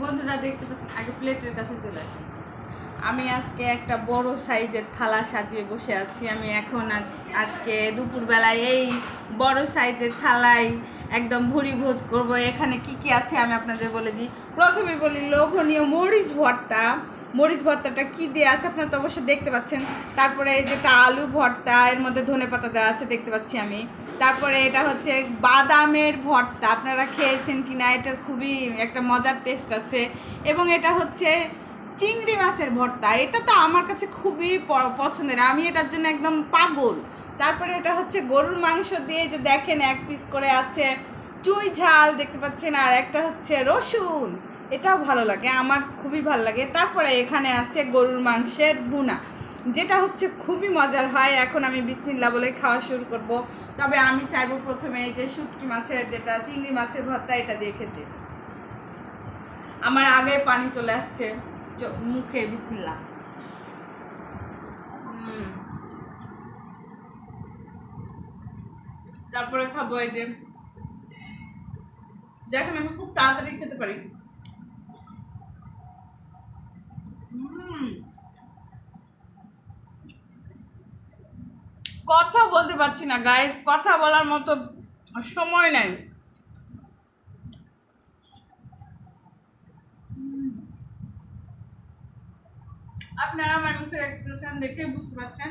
বন্ধুরা দেখতে পাচ্ছেন, আগে প্লেটের কাছে চলে আসেন। আমি আজকে একটা বড় সাইজের থালা সাজিয়ে বসে আছি। আমি এখন আজকে দুপুরবেলায় এই বড় সাইজের থালায় একদম ভুরি ভোজ করবো। এখানে কি কি আছে আমি আপনাদের বলে দিই। প্রথমে বলি লোভনীয় মরিচ ভর্তা। মরিচ ভর্তাটা কি দিয়ে আছে আপনারা তো অবশ্যই দেখতে পাচ্ছেন। তারপরে এই যেটা আলু ভর্তা, এর মধ্যে ধনেপাতা দেওয়া আছে দেখতে পাচ্ছি আমি। তারপরে এটা হচ্ছে বাদামের ভর্তা, আপনারা খেয়েছেন কিনা, এটার খুবই একটা মজার টেস্ট আছে। এবং এটা হচ্ছে চিংড়ি মাছের ভর্তা, এটা তো আমার কাছে খুবই পছন্দের, আমি এটার জন্য একদম পাগল। তারপরে এটা হচ্ছে গরুর মাংস দিয়ে, যে দেখেন এক পিস করে আছে চুই ঝাল দেখতে পাচ্ছেন, আর একটা হচ্ছে রসুন, এটাও ভালো লাগে, আমার খুবই ভালো লাগে। তারপরে এখানে আছে গরুর মাংসের ভুনা, যেটা হচ্ছে খুবই মজার হয়। এখন আমি বিসমিল্লাহ বলে খাওয়া শুরু করব। তবে আমি চাইবো প্রথমে এই যে শুটকি মাছের, যেটা চিংড়ি মাছের ভর্তা, এটা দিয়ে খেতে। আমার আগে পানি চলে আসছে মুখে। বিসমিল্লাহ। তারপরে খাবো এই যে, যেখানে আমি খুব তাড়াতাড়ি খেতে পারি। কথা বলতে পারছি না গাইস, কথা বলার মতো সময় নাই। আপনারা আমার মুখের এক্সপ্রেশন দেখে বুঝতে পারছেন